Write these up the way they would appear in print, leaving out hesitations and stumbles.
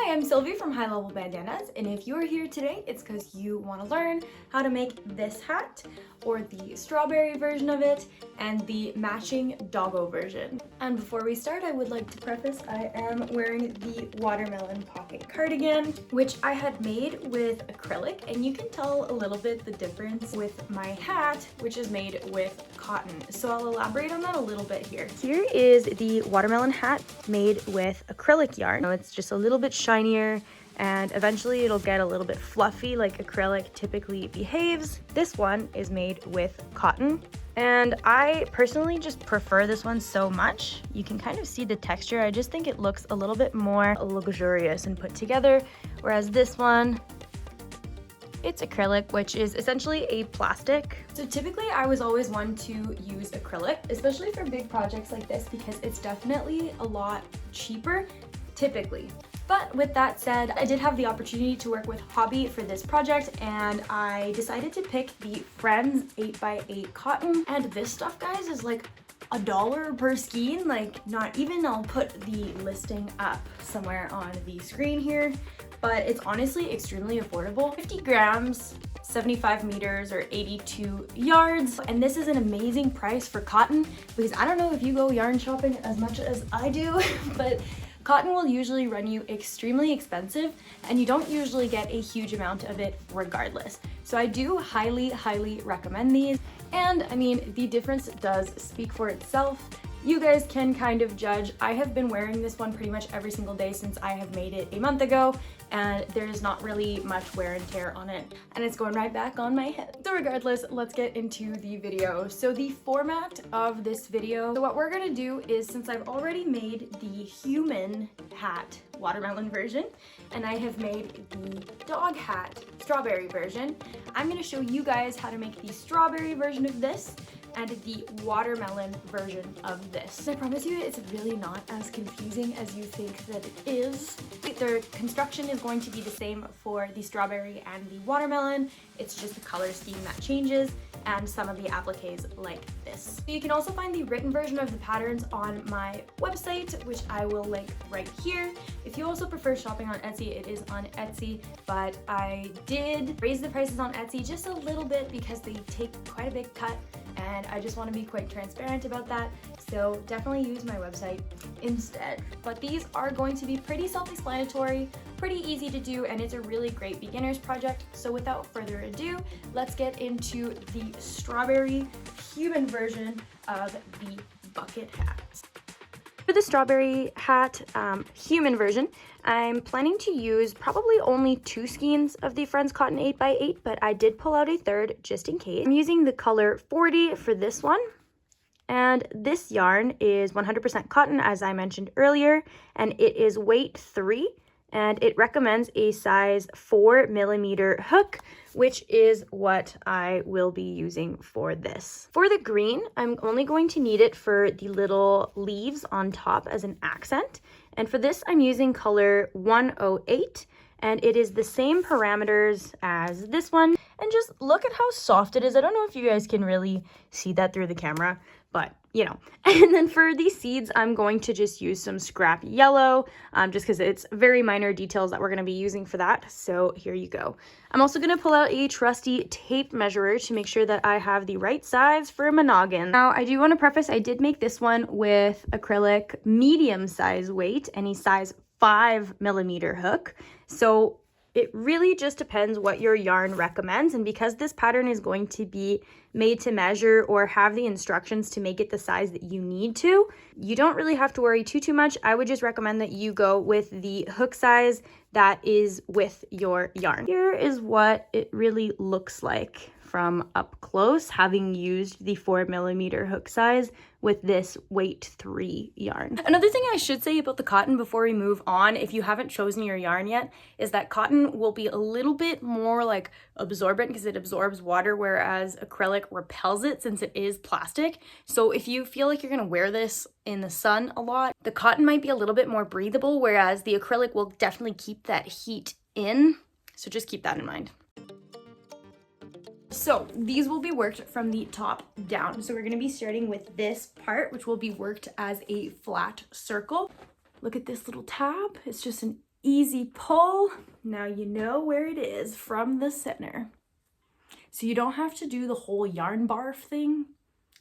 Hi, I'm Sylvie from High Level Bandanas, and if you're here today, it's because you want to learn how to make this hat, or the strawberry version of it, and the matching doggo version. And before we start, I would like to preface I am wearing the watermelon pocket cardigan, which I had made with acrylic, and you can tell a little bit the difference with my hat, which is made with cotton. So I'll elaborate on that a little bit here. Here is the watermelon hat made with acrylic yarn. It's just a little bit shinier, and eventually it'll get a little bit fluffy like acrylic typically behaves. This one is made with cotton, and I personally just prefer this one so much. You can kind of see the texture. I just think it looks a little bit more luxurious and put together, whereas this one, it's acrylic, which is essentially a plastic. So typically I was always one to use acrylic, especially for big projects like this, because it's definitely a lot cheaper typically. But with that said, I did have the opportunity to work with Hobbii for this project, and I decided to pick the Friends 8x8 cotton. And this stuff, guys, is like $1 per skein, like not even. I'll put the listing up somewhere on the screen here, but it's honestly extremely affordable. 50 grams, 75 meters or 82 yards. And this is an amazing price for cotton, because I don't know if you go yarn shopping as much as I do, but cotton will usually run you extremely expensive, and you don't usually get a huge amount of it regardless. So I do highly, highly recommend these. And I mean, the difference does speak for itself. You guys can kind of judge. I have been wearing this one pretty much every single day since I have made it a month ago, and there's not really much wear and tear on it, and it's going right back on my head. So regardless, let's get into the video. So the format of this video, so what we're gonna do is, since I've already made the human hat watermelon version, and I have made the dog hat strawberry version, I'm gonna show you guys how to make the strawberry version of this and the watermelon version of this. I promise you, it's really not as confusing as you think that it is. The construction is going to be the same for the strawberry and the watermelon. It's just the color scheme that changes, and some of the appliques like this. You can also find the written version of the patterns on my website, which I will link right here. If you also prefer shopping on Etsy, it is on Etsy, but I did raise the prices on Etsy just a little bit because they take quite a big cut, and I just want to be quite transparent about that, so definitely use my website instead. But these are going to be pretty self-explanatory, pretty easy to do, and it's a really great beginner's project. So without further ado, let's get into the strawberry human version of the bucket hat. For the strawberry hat human version, I'm planning to use probably only 2 skeins of the Friends Cotton 8x8, but I did pull out a third just in case. I'm using the color 40 for this one, and this yarn is 100% cotton, as I mentioned earlier, and it is weight 3, and it recommends a size 4mm hook, which is what I will be using for this. For the green, I'm only going to need it for the little leaves on top as an accent. And for this, I'm using color 108, and it is the same parameters as this one. And just look at how soft it is. I don't know if you guys can really see that through the camera, but you know. And then for these seeds, I'm going to just use some scrap yellow, just because it's very minor details that we're going to be using for that. So here you go. I'm also going to pull out a trusty tape measurer to make sure that I have the right size for my noggin. Now, I do want to preface, I did make this one with acrylic medium size weight, any size 5mm hook. So it really just depends what your yarn recommends, and because this pattern is going to be made to measure or have the instructions to make it the size that you need to, you don't really have to worry too much. I would just recommend that you go with the hook size that is with your yarn. Here is what it really looks like from up close, having used the 4mm hook size with this weight 3 yarn. Another thing I should say about the cotton before we move on, if you haven't chosen your yarn yet, is that cotton will be a little bit more like absorbent because it absorbs water, whereas acrylic repels it since it is plastic. So if you feel like you're gonna wear this in the sun a lot, the cotton might be a little bit more breathable, whereas the acrylic will definitely keep that heat in. So just keep that in mind. So these will be worked from the top down. So we're going to be starting with this part, which will be worked as a flat circle. Look at this little tab. It's just an easy pull. Now you know where it is from the center. So you don't have to do the whole yarn barf thing.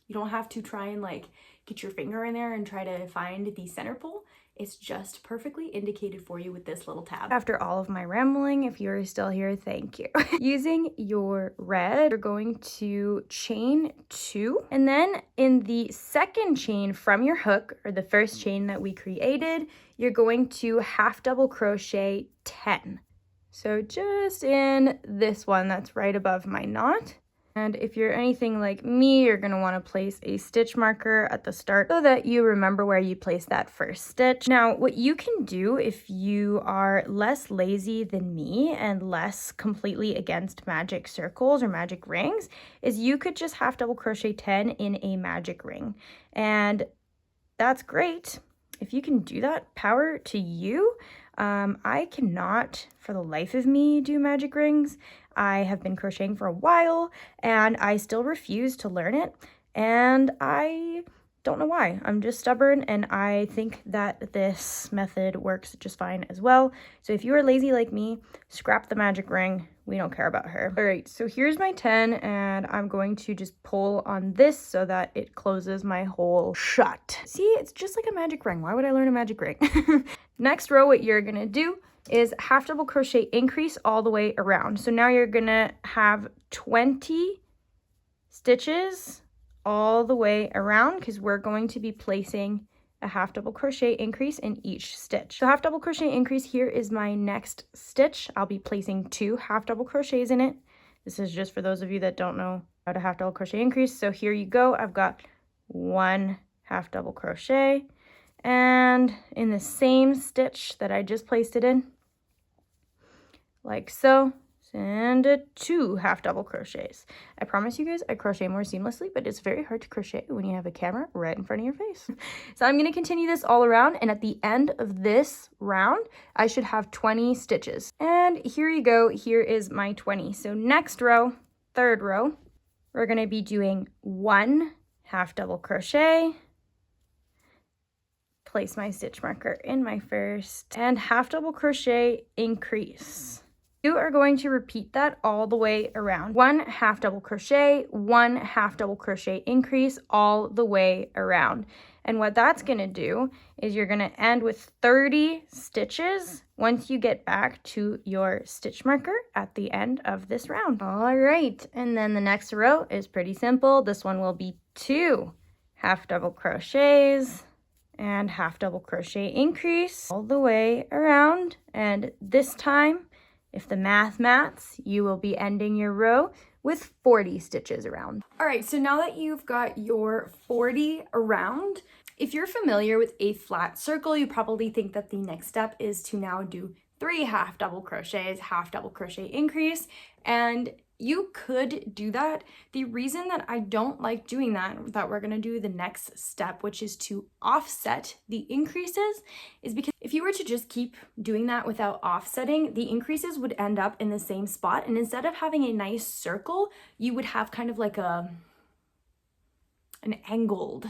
You don't have to try and like get your finger in there and try to find the center pull. It's just perfectly indicated for you with this little tab. After all of my rambling, if you're still here, thank you. Using your red, you're going to chain 2. And then in the second chain from your hook, or the first chain that we created, you're going to half double crochet 10. So just in this one that's right above my knot. And if you're anything like me, you're going to want to place a stitch marker at the start so that you remember where you placed that first stitch. Now, what you can do if you are less lazy than me and less completely against magic circles or magic rings is you could just half double crochet 10 in a magic ring. And that's great. If you can do that, power to you. I cannot, for the life of me, do magic rings. I have been crocheting for a while, and I still refuse to learn it, and I don't know why. I'm just stubborn, and I think that this method works just fine as well. So if you are lazy like me, scrap the magic ring. We don't care about her. All right, so here's my 10, and I'm going to just pull on this so that it closes my hole shut. See, it's just like a magic ring. Why would I learn a magic ring? Next row, what you're gonna do is half double crochet increase all the way around. So now you're gonna have 20 stitches all the way around because we're going to be placing a half double crochet increase in each stitch. So half double crochet increase, here is my next stitch. I'll be placing 2 half double crochets in it. This is just for those of you that don't know how to half double crochet increase. So here you go. I've got 1 half double crochet, and in the same stitch that I just placed it in, like so, and 2 half double crochets. I promise you guys I crochet more seamlessly, but it's very hard to crochet when you have a camera right in front of your face. So I'm going to continue this all around, and at the end of this round I should have 20 stitches. And here you go, here is my 20. So next row, third row, we're going to be doing 1 half double crochet, place my stitch marker in my first, and half double crochet increase. You are going to repeat that all the way around. 1 half double crochet, 1 half double crochet increase all the way around. And what that's going to do is you're going to end with 30 stitches once you get back to your stitch marker at the end of this round. All right, and then the next row is pretty simple. This one will be 2 half double crochets and half double crochet increase all the way around. And this time, if the maths, you will be ending your row with 40 stitches around. All right, so now that you've got your 40 around, if you're familiar with a flat circle, you probably think that the next step is to now do 3 half double crochets, half double crochet increase, and you could do that. The reason that I don't like doing that we're gonna do the next step, which is to offset the increases, is because if you were to just keep doing that without offsetting, the increases would end up in the same spot. And instead of having a nice circle, you would have kind of like an angled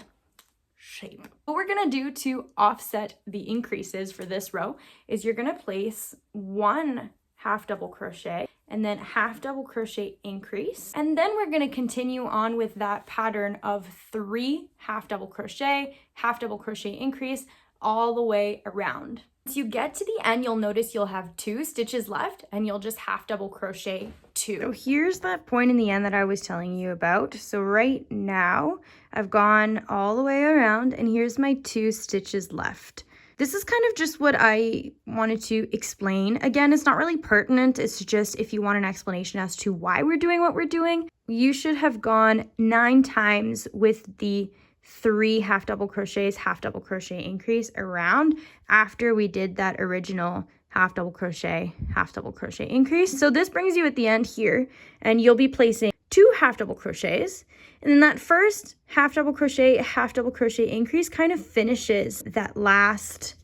shape. What we're gonna do to offset the increases for this row is you're gonna place 1 half double crochet and then half double crochet increase, and then we're going to continue on with that pattern of 3 half double crochet increase all the way around. Once you get to the end, you'll notice you'll have 2 stitches left, and you'll just half double crochet 2. So here's that point in the end that I was telling you about. So right now I've gone all the way around, and here's my 2 stitches left. This is kind of just what I wanted to explain. Again, it's not really pertinent. It's just if you want an explanation as to why we're doing what we're doing. You should have gone 9 times with the 3 half double crochets, half double crochet increase around after we did that original half double crochet increase. So this brings you at the end here, and you'll be placing 2 half double crochets, and then that first half double crochet increase kind of finishes that last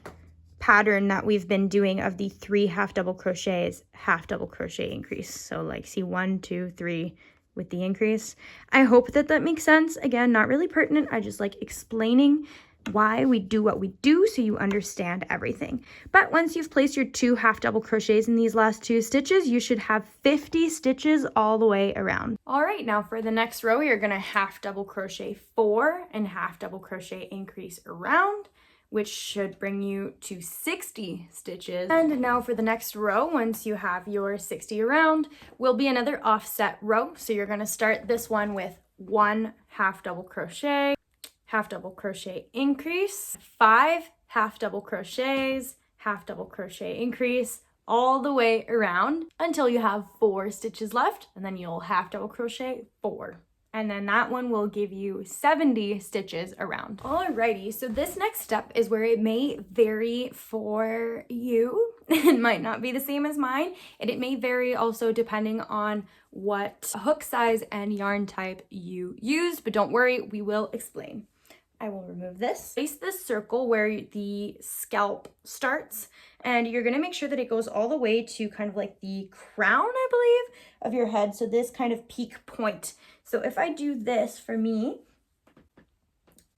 pattern that we've been doing of the 3 half double crochets, half double crochet increase. So like see 1, 2, 3 with the increase. I hope that that makes sense. Again, not really pertinent. I just like explaining why we do what we do so you understand everything. But once you've placed your 2 half double crochets in these last 2 stitches, you should have 50 stitches all the way around. All right, now for the next row, you're gonna half double crochet 4 and half double crochet increase around, which should bring you to 60 stitches. And now for the next row, once you have your 60 around, will be another offset row. So you're gonna start this one with 1 half double crochet, half double crochet increase, 5 half double crochets, half double crochet increase, all the way around until you have 4 stitches left, and then you'll half double crochet 4. And then that one will give you 70 stitches around. Alrighty, so this next step is where it may vary for you. It might not be the same as mine, and it may vary also depending on what hook size and yarn type you used, but don't worry, we will explain. I will remove this. Place this circle where the scalp starts, and you're gonna make sure that it goes all the way to kind of like the crown, I believe, of your head. So this kind of peak point. So if I do this for me,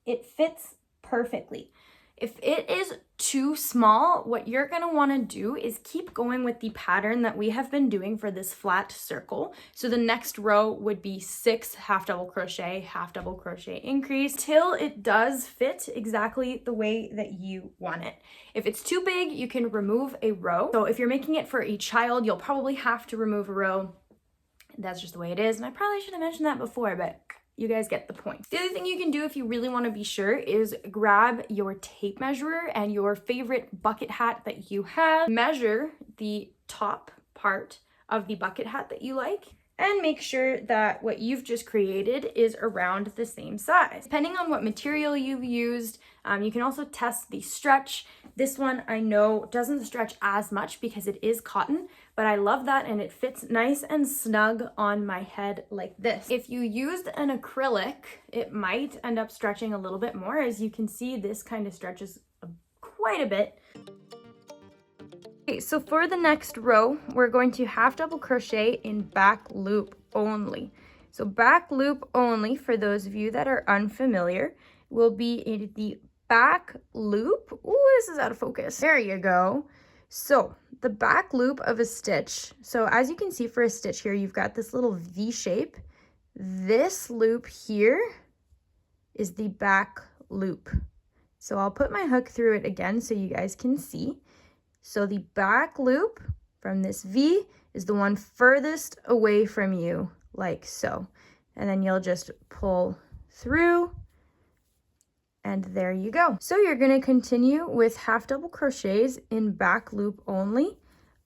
it fits perfectly. If it is too small, what you're gonna wanna do is keep going with the pattern that we have been doing for this flat circle. So the next row would be 6 half double crochet increase till it does fit exactly the way that you want it. If it's too big, you can remove a row. So if you're making it for a child, you'll probably have to remove a row. That's just the way it is. And I probably should have mentioned that before, but you guys get the point. The other thing you can do if you really want to be sure is grab your tape measure and your favorite bucket hat that you have. Measure the top part of the bucket hat that you like, and make sure that what you've just created is around the same size. Depending on what material you've used, you can also test the stretch. This one I know doesn't stretch as much because it is cotton, but I love that and it fits nice and snug on my head like this. If you used an acrylic, it might end up stretching a little bit more. As you can see, this kind of stretches quite a bit. Okay, so for the next row, we're going to half double crochet in back loop only. So back loop only, for those of you that are unfamiliar, will be in the back loop. Ooh, this is out of focus. There you go. So the back loop of a stitch. So as you can see for a stitch here, you've got this little V shape. This loop here is the back loop. So I'll put my hook through it again so you guys can see. So the back loop from this V is the one furthest away from you, like so. And then you'll just pull through, and there you go. So you're gonna continue with half double crochets in back loop only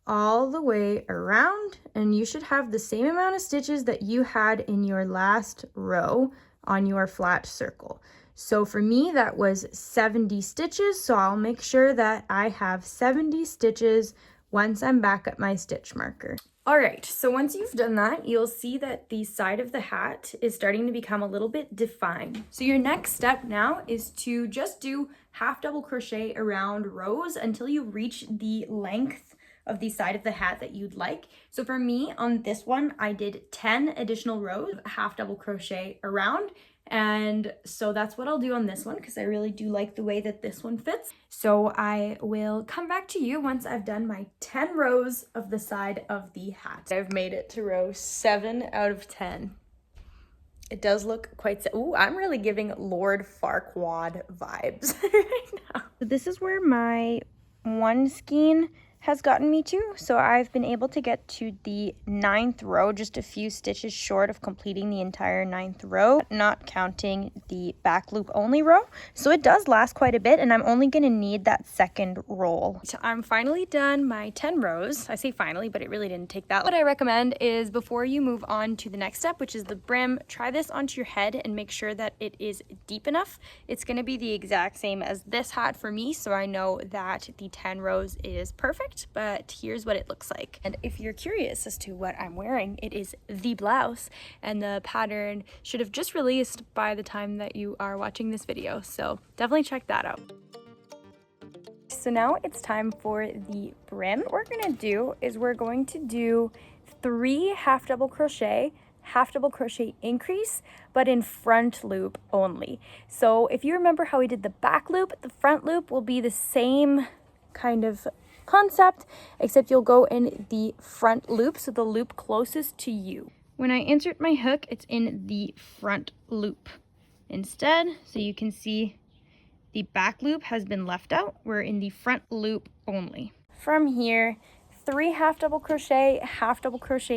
all the way around, and you should have the same amount of stitches that you had in your last row on your flat circle. So for me, that was 70 stitches. So I'll make sure that I have 70 stitches once I'm back at my stitch marker. All right, so once you've done that, you'll see that the side of the hat is starting to become a little bit defined. So your next step now is to just do half double crochet around rows until you reach the length of the side of the hat that you'd like. So for me on this one, I did 10 additional rows, half double crochet around. And so that's what I'll do on this one because I really do like the way that this one fits. So I will come back to you once I've done my 10 rows of the side of the hat. I've made it to row 7 out of 10. It does look quite, ooh, I'm really giving Lord Farquaad vibes right now. So this is where my one skein has gotten me to. So I've been able to get to the 9th row, just a few stitches short of completing the entire 9th row, not counting the back loop only row. So it does last quite a bit, and I'm only gonna need that second roll. So I'm finally done my 10 rows. I say finally, but it really didn't take that long. What I recommend is before you move on to the next step, which is the brim, try this onto your head and make sure that it is deep enough. It's gonna be the exact same as this hat for me, so I know that the 10 rows is perfect. But here's what it looks like. And if you're curious as to what I'm wearing, it is the blouse, and the pattern should have just released by the time that you are watching this video, so definitely check that out. So now it's time for the brim. What we're gonna do is we're going to do 3 half double crochet, half double crochet increase, but in front loop only. So if you remember how we did the back loop, the front loop will be the same kind of concept, except you'll go in the front loop, so the loop closest to you. When I insert my hook, it's in the front loop instead, so you can see the back loop has been left out. We're in the front loop only. From here, 3 half double crochet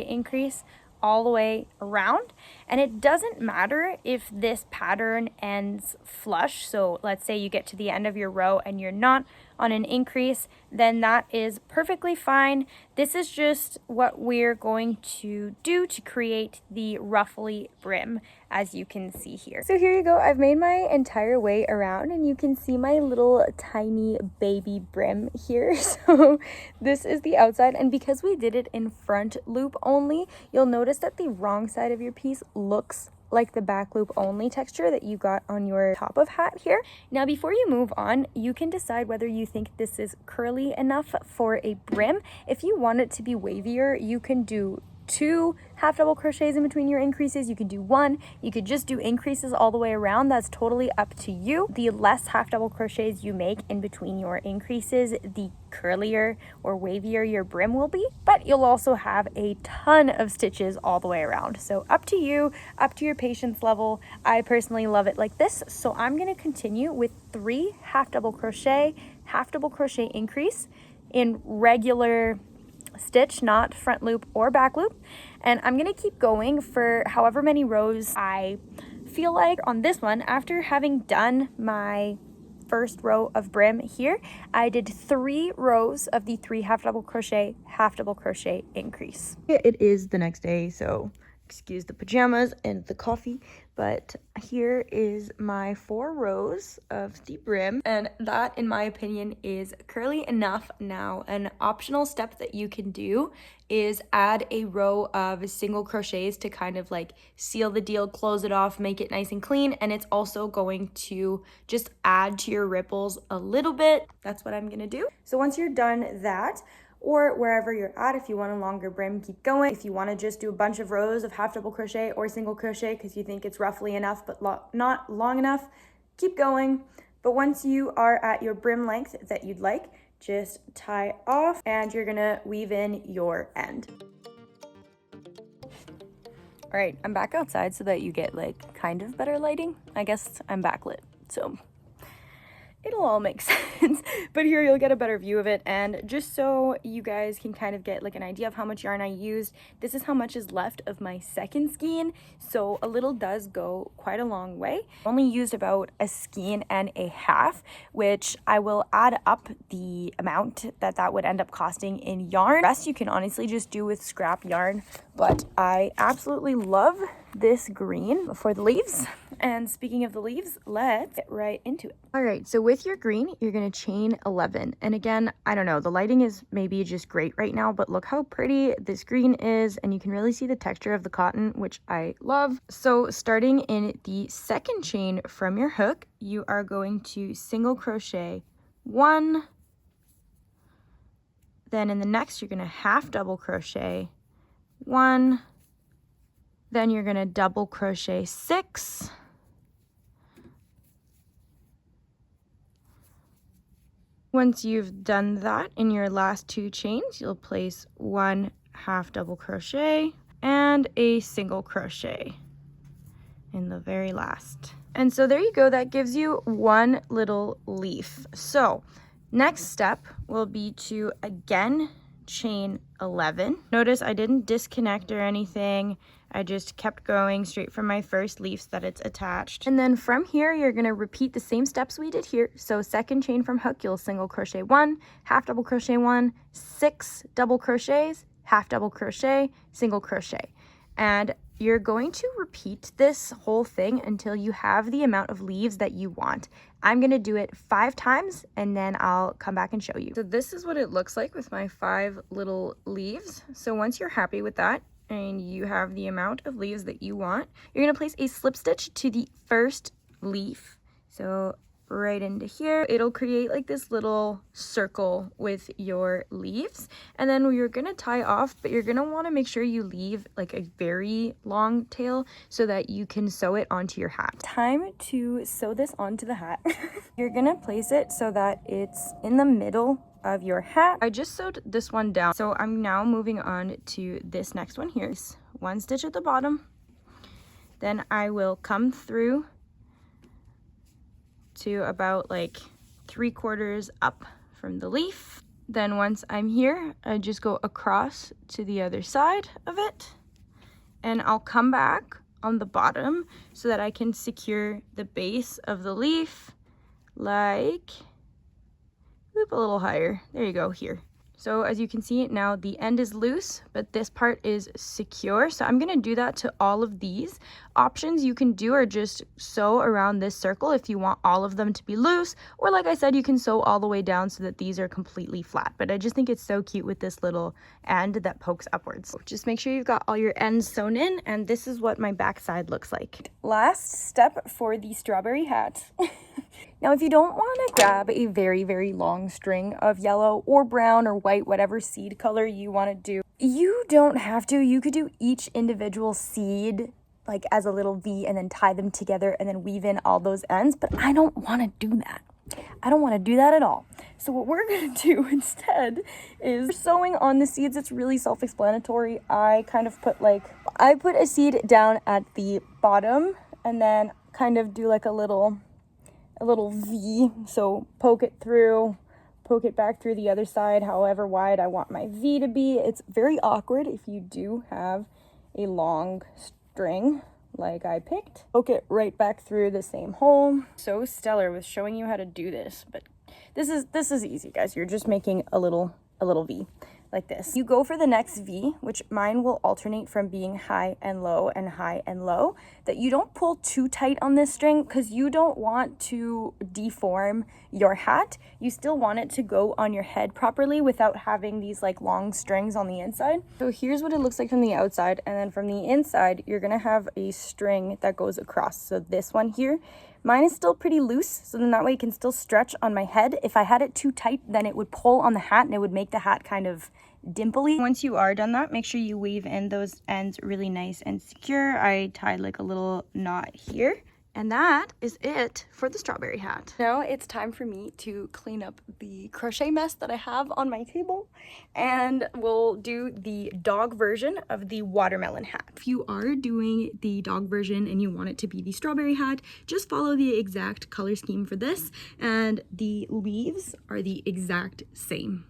increase all the way around. And it doesn't matter if this pattern ends flush. So let's say you get to the end of your row and you're not on an increase, then that is perfectly fine. This is just what we're going to do to create the ruffly brim, as you can see here. So here you go. I've made my entire way around and you can see my little tiny baby brim here. So this is the outside, and because we did it in front loop only, you'll notice that the wrong side of your piece looks like the back loop only texture that you got on your top of hat here. Now before you move on, you can decide whether you think this is curly enough for a brim. If you want it to be wavier, you can do 2 half double crochets in between your increases. You could do 1. You could just do increases all the way around. That's totally up to you. The less half double crochets you make in between your increases, the curlier or wavier your brim will be, but you'll also have a ton of stitches all the way around. So up to you, up to your patience level. I personally love it like this, so I'm going to continue with 3 half double crochet increase in regular stitch, not front loop or back loop, and I'm gonna keep going for however many rows I feel like. On this one, after having done my first row of brim here, I did 3 rows of the 3 half double crochet increase. It is the next day, so excuse the pajamas and the coffee, but here is my 4 rows of the brim, and that in my opinion is curly enough. Now an optional step that you can do is add a row of single crochets to kind of like seal the deal, close it off, make it nice and clean, and it's also going to just add to your ripples a little bit. That's what I'm gonna do. So once you're done that, or wherever you're at, if you want a longer brim, keep going. If you want to just do a bunch of rows of half double crochet or single crochet because you think it's roughly enough but not long enough, keep going. But once you are at your brim length that you'd like, just tie off and you're gonna weave in your end. All right, I'm back outside so that you get like kind of better lighting. I guess I'm backlit, so it'll all make sense, but here you'll get a better view of it. And just so you guys can kind of get like an idea of how much yarn I used, this is how much is left of my second skein, so a little does go quite a long way. I only used about a skein and a half, which I will add up the amount that would end up costing in yarn. The rest you can honestly just do with scrap yarn, but I absolutely love this green for the leaves. And speaking of the leaves, let's get right into it. All right, so with your green, you're gonna chain 11. And again, I don't know, the lighting is maybe just great right now, but look how pretty this green is, and you can really see the texture of the cotton, which I love. So starting in the second chain from your hook, you are going to single crochet 1, then in the next, you're gonna half double crochet 1, then you're gonna double crochet 6, once you've done that in your last 2 chains, you'll place 1 half double crochet and a single crochet in the very last. And so there you go, that gives you 1 little leaf. So next step will be to again chain 11. Notice I didn't disconnect or anything. I just kept going straight from my first leaves that it's attached. And then from here, you're gonna repeat the same steps we did here. So second chain from hook, you'll single crochet 1, half double crochet 1, 6 double crochets, half double crochet, single crochet. And you're going to repeat this whole thing until you have the amount of leaves that you want. I'm gonna do it 5 times and then I'll come back and show you. So this is what it looks like with my 5 little leaves. So once you're happy with that, and you have the amount of leaves that you want, you're gonna place a slip stitch to the first leaf. So right into here. It'll create like this little circle with your leaves, and then you're gonna tie off, but you're gonna want to make sure you leave like a very long tail so that you can sew it onto your hat. Time to sew this onto the hat. You're gonna place it so that it's in the middle of your hat. I just sewed this one down, so I'm now moving on to this next one here. One stitch at the bottom, then I will come through to about like 3/4 up from the leaf. Then once I'm here, I just go across to the other side of it, and I'll come back on the bottom so that I can secure the base of the leaf, like, whoop, a little higher. There you go, here. So as you can see now, the end is loose, but this part is secure. So I'm gonna do that to all of these. Options you can do are just sew around this circle if you want all of them to be loose, or like I said, you can sew all the way down so that these are completely flat. But I just think it's so cute with this little end that pokes upwards. So just make sure you've got all your ends sewn in, and this is what my back side looks like. Last step for the strawberry hat. Now, if you don't want to grab a very, very long string of yellow or brown or white, whatever seed color you want to do, you don't have to. You could do each individual seed like as a little V and then tie them together and then weave in all those ends, but I don't want to do that. I don't want to do that at all. So what we're going to do instead is sewing on the seeds. It's really self-explanatory. I kind of put a seed down at the bottom and then kind of do like a little V, so poke it through, poke it back through the other side, however wide I want my V to be. It's very awkward if you do have a long string like I picked. Poke it right back through the same hole. So stellar with showing you how to do this, but this is easy, guys. You're just making a little V like this. You go for the next V, which mine will alternate from being high and low and high and low, that you don't pull too tight on this string because you don't want to deform your hat. You still want it to go on your head properly without having these like long strings on the inside. So here's what it looks like from the outside, and then from the inside, you're gonna have a string that goes across. So this one here, mine is still pretty loose, so then that way it can still stretch on my head. If I had it too tight, then it would pull on the hat and it would make the hat kind of dimply. Once you are done that, make sure you weave in those ends really nice and secure. I tied like a little knot here. And that is it for the strawberry hat. Now it's time for me to clean up the crochet mess that I have on my table, and we'll do the dog version of the watermelon hat. If you are doing the dog version and you want it to be the strawberry hat, just follow the exact color scheme for this, and the leaves are the exact same.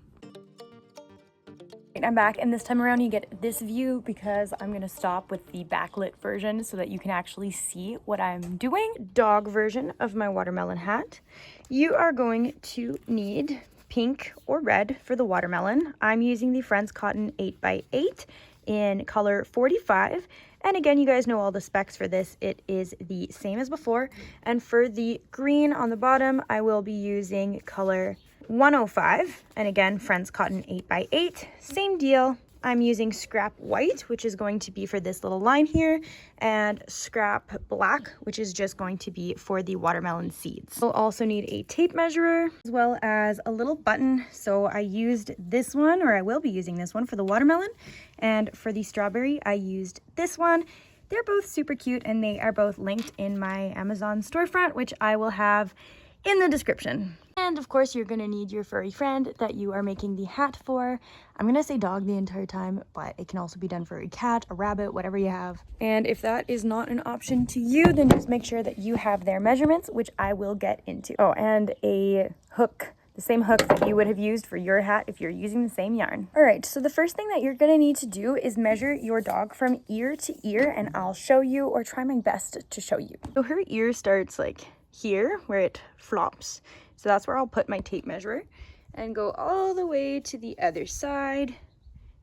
I'm back, and this time around you get this view because I'm gonna stop with the backlit version so that you can actually see what I'm doing. Dog version of my watermelon hat. You are going to need pink or red for the watermelon. I'm using the Friends Cotton 8x8 in color 45. And again, you guys know all the specs for this. It is the same as before. And for the green on the bottom, I will be using color 105, and again, Friends Cotton 8x8, same deal. I'm using scrap white, which is going to be for this little line here, and scrap black, which is just going to be for the watermelon seeds. We'll also need a tape measurer as well as a little button. So I used this one, or I will be using this one for the watermelon, and for the strawberry, I used this one. They're both super cute, and they are both linked in my Amazon storefront, which I will have in the description. And of course, you're gonna need your furry friend that you are making the hat for. I'm gonna say dog the entire time, but it can also be done for a cat, a rabbit, whatever you have. And if that is not an option to you, then just make sure that you have their measurements, which I will get into. Oh, and a hook, the same hook that you would have used for your hat if you're using the same yarn. All right, so the first thing that you're gonna need to do is measure your dog from ear to ear, and I'll show you, or try my best to show you. So her ear starts like here where it flops. So that's where I'll put my tape measure and go all the way to the other side.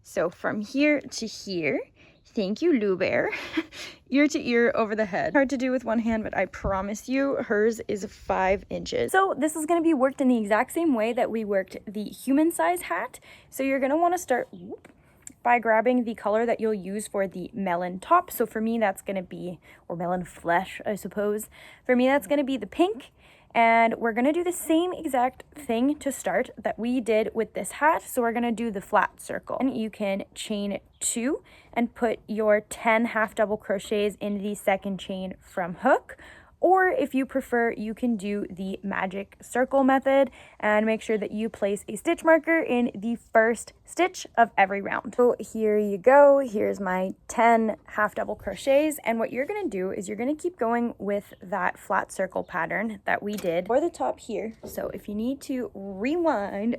So from here to here, thank you, Lou Bear, ear to ear over the head. Hard to do with one hand, but I promise you hers is 5 inches. So this is gonna be worked in the exact same way that we worked the human size hat. So you're gonna wanna start by grabbing the color that you'll use for the melon top. So for me, that's gonna be, or melon flesh, I suppose. For me, that's gonna be the pink. And we're gonna do the same exact thing to start that we did with this hat. So we're gonna do the flat circle. And you can chain 2 and put your 10 half double crochets in the second chain from hook. Or if you prefer, you can do the magic circle method and make sure that you place a stitch marker in the first stitch of every round. So here you go. Here's my 10 half double crochets. And what you're going to do is you're going to keep going with that flat circle pattern that we did for the top here. So if you need to rewind,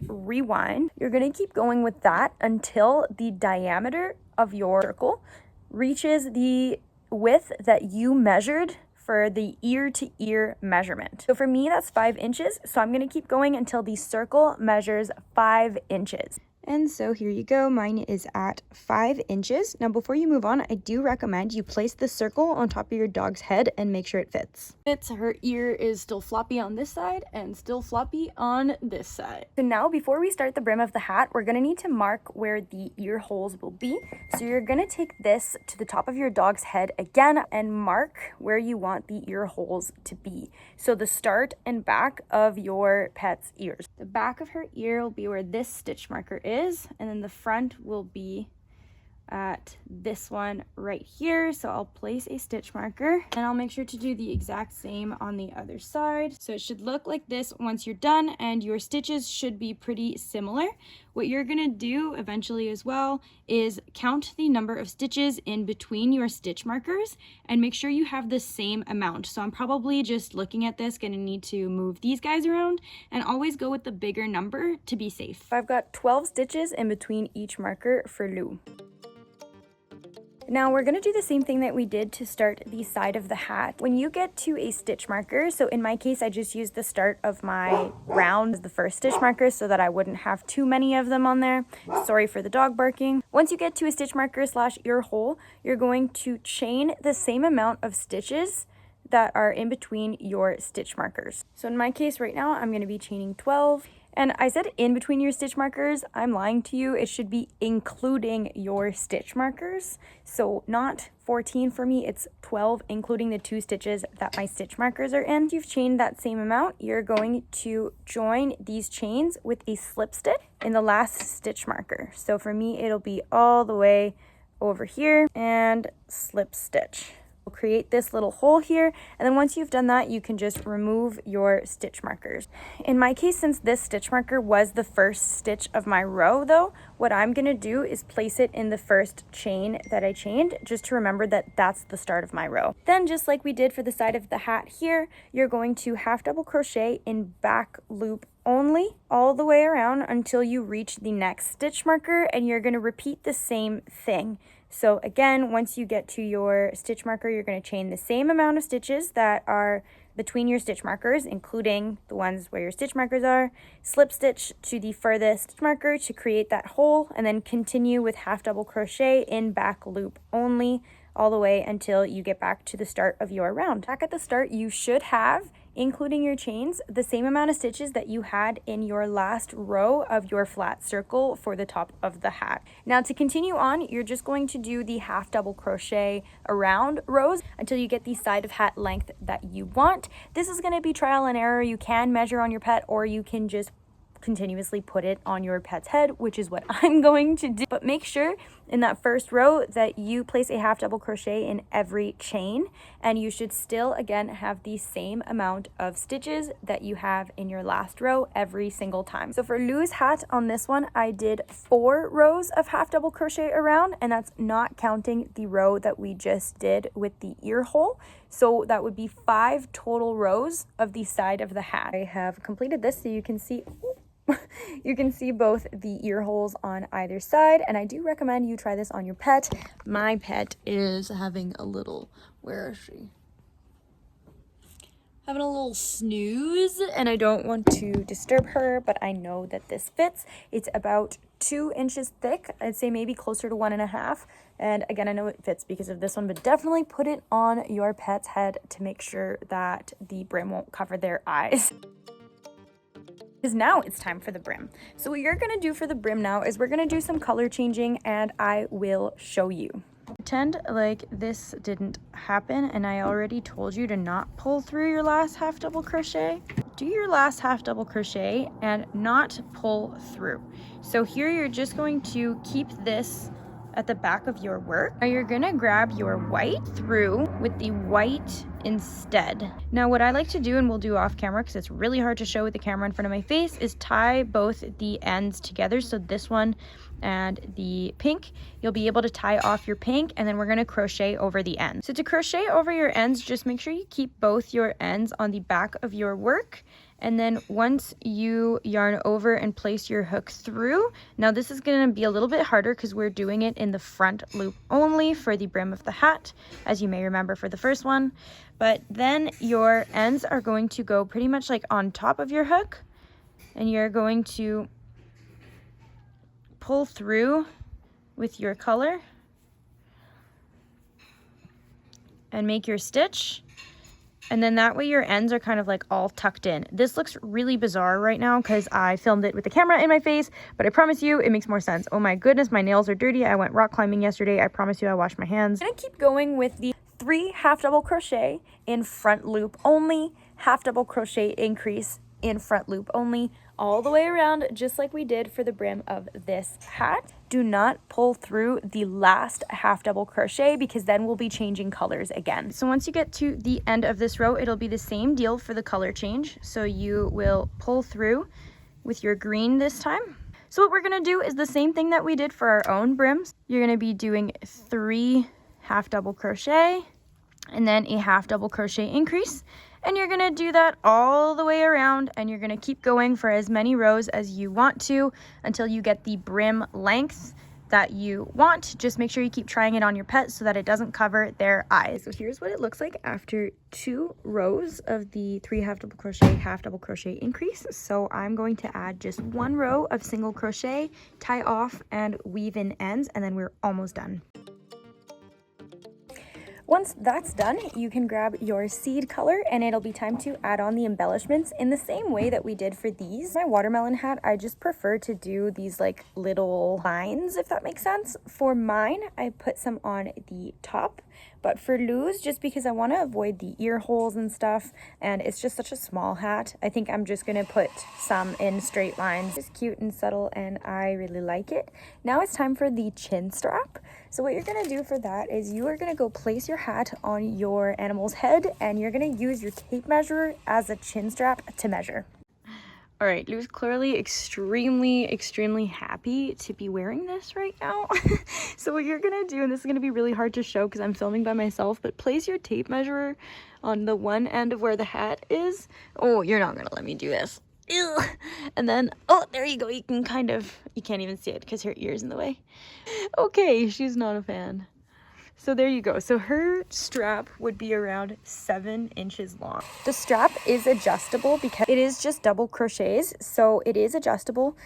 you're going to keep going with that until the diameter of your circle reaches the width that you measured for the ear to ear measurement. So for me, that's 5 inches. So I'm gonna keep going until the circle measures 5 inches. And so here you go, mine is at 5 inches. Now before you move on, I do recommend you place the circle on top of your dog's head and make sure it fits. Her ear is still floppy on this side and still floppy on this side. So now before we start the brim of the hat, we're gonna need to mark where the ear holes will be. So you're gonna take this to the top of your dog's head again and mark where you want the ear holes to be. So the start and back of your pet's ears. The back of her ear will be where this stitch marker is. And then the front will be at this one right here. So I'll place a stitch marker and I'll make sure to do the exact same on the other side. So it should look like this once you're done, and your stitches should be pretty similar. What you're gonna do eventually as well is count the number of stitches in between your stitch markers and make sure you have the same amount. So I'm probably just looking at this gonna need to move these guys around and always go with the bigger number to be safe. I've got 12 stitches in between each marker for Lou. Now we're going to do the same thing that we did to start the side of the hat. When you get to a stitch marker, so in my case I just used the start of my round as the first stitch marker so that I wouldn't have too many of them on there. Sorry for the dog barking. Once you get to a stitch marker / ear hole, you're going to chain the same amount of stitches that are in between your stitch markers. So in my case right now, I'm going to be chaining 12. And I said in between your stitch markers, I'm lying to you. It should be including your stitch markers. So not 14 for me, it's 12, including the 2 stitches that my stitch markers are in. If you've chained that same amount, you're going to join these chains with a slip stitch in the last stitch marker. So for me, it'll be all the way over here and slip stitch. Create this little hole here, and then once you've done that, you can just remove your stitch markers. In my case, since this stitch marker was the first stitch of my row though, what I'm going to do is place it in the first chain that I chained, just to remember that that's the start of my row. Then just like we did for the side of the hat here, you're going to half double crochet in back loop only all the way around until you reach the next stitch marker, and you're going to repeat the same thing. So again, once you get to your stitch marker, you're going to chain the same amount of stitches that are between your stitch markers, including the ones where your stitch markers are, slip stitch to the furthest marker to create that hole, and then continue with half double crochet in back loop only all the way until you get back to the start of your round. Back at the start, you should have, including your chains, the same amount of stitches that you had in your last row of your flat circle for the top of the hat. Now to continue on, you're just going to do the half double crochet around rows until you get the side of hat length that you want. This is going to be trial and error. You can measure on your pet, or you can just continuously put it on your pet's head, which is what I'm going to do. But make sure in that first row that you place a half double crochet in every chain, and you should still again have the same amount of stitches that you have in your last row every single time. So for Lou's hat on this one, I did 4 rows of half double crochet around, and that's not counting the row that we just did with the ear hole. So that would be 5 total rows of the side of the hat. I have completed this so you can see you can see both the ear holes on either side, and I do recommend you try this on your pet. My pet is having a little, where is she? Having a little snooze, and I don't want to disturb her, but I know that this fits. It's about 2 inches thick. I'd say maybe closer to 1.5. And again, I know it fits because of this one, but definitely put it on your pet's head to make sure that the brim won't cover their eyes. Because now it's time for the brim. So what you're going to do for the brim now is we're going to do some color changing, and I will show you. Pretend like this didn't happen and I already told you to not pull through your last half double crochet. Do your last half double crochet and not pull through. So here you're just going to keep this at the back of your work. Now you're gonna grab your white through with the white instead. Now what I like to do, and we'll do off camera because it's really hard to show with the camera in front of my face, is tie both the ends together. So this one and the pink, you'll be able to tie off your pink, and then we're going to crochet over the ends. So to crochet over your ends, just make sure you keep both your ends on the back of your work. And then once you yarn over and place your hook through, now this is going to be a little bit harder because we're doing it in the front loop only for the brim of the hat, as you may remember for the first one. But then your ends are going to go pretty much like on top of your hook, and you're going to pull through with your color and make your stitch. And then that way your ends are kind of like all tucked in. This looks really bizarre right now because I filmed it with the camera in my face, but I promise you it makes more sense. Oh my goodness, my nails are dirty. I went rock climbing yesterday. I promise you I washed my hands. I'm gonna keep going with the 3 half double crochet in front loop only, half double crochet increase in front loop only, all the way around, just like we did for the brim of this hat. Do not pull through the last half double crochet because then we'll be changing colors again. So once you get to the end of this row, it'll be the same deal for the color change. So you will pull through with your green this time. So what we're gonna do is the same thing that we did for our own brims. You're gonna be doing 3 half double crochet and then a half double crochet increase. And you're gonna do that all the way around, and you're gonna keep going for as many rows as you want to until you get the brim length that you want. Just make sure you keep trying it on your pet so that it doesn't cover their eyes. So here's what it looks like after 2 rows of the 3 half double crochet increase. So I'm going to add just 1 row of single crochet, tie off and weave in ends, and then we're almost done. Once that's done, you can grab your seed color and it'll be time to add on the embellishments in the same way that we did for these. My watermelon hat, I just prefer to do these like little lines, if that makes sense. For mine, I put some on the top, but for Lou's, just because I want to avoid the ear holes and stuff, and it's just such a small hat, I think I'm just going to put some in straight lines. It's cute and subtle and I really like it. Now it's time for the chin strap. So what you're going to do for that is you are going to go place your hat on your animal's head and you're going to use your tape measure as a chin strap to measure. All right, Lou's clearly extremely happy to be wearing this right now. So what you're gonna do, and this is gonna be really hard to show because I'm filming by myself, but place your tape measure on the one end of where the hat is. Oh, you're not gonna let me do this. Ew. And then, oh, there you go. You can kind of, you can't even see it because her ear's in the way. Okay, she's not a fan. So there you go. So her strap would be around 7 inches long. The strap is adjustable because it is just double crochets, so it is adjustable.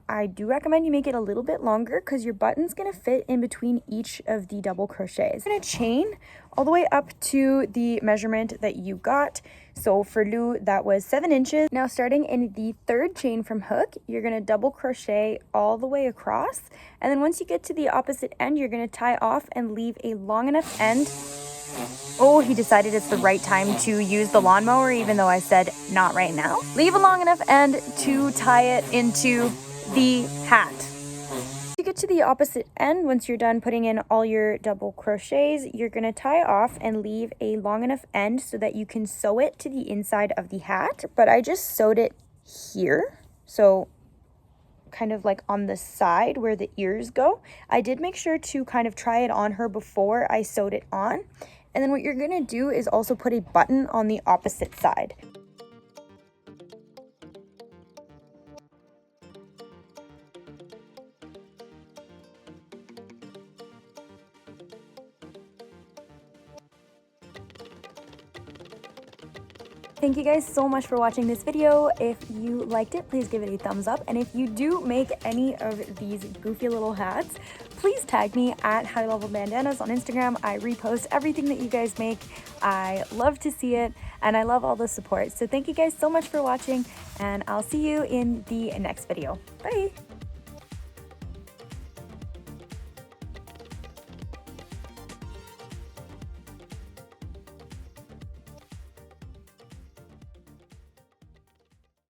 I do recommend you make it a little bit longer because your button's gonna fit in between each of the double crochets. You're gonna chain all the way up to the measurement that you got. So for Lou, that was 7 inches. Now starting in the 3rd chain from hook, you're gonna double crochet all the way across. And then once you get to the opposite end, you're gonna tie off and leave a long enough end. Oh, he decided it's the right time to use the lawnmower, even though I said not right now. Leave a long enough end to tie it into the hat. You get to the opposite end. Once you're done putting in all your double crochets, you're going to tie off and leave a long enough end so that you can sew it to the inside of the hat. But I just sewed it here, so kind of like on the side where the ears go. I did make sure to kind of try it on her before I sewed it on. And then what you're going to do is also put a button on the opposite side. Thank you guys so much for watching this video. If you liked it, please give it a thumbs up. And if you do make any of these goofy little hats, please tag me at High Level Bandanas on Instagram. I repost everything that you guys make. I love to see it and I love all the support. So thank you guys so much for watching and I'll see you in the next video. Bye.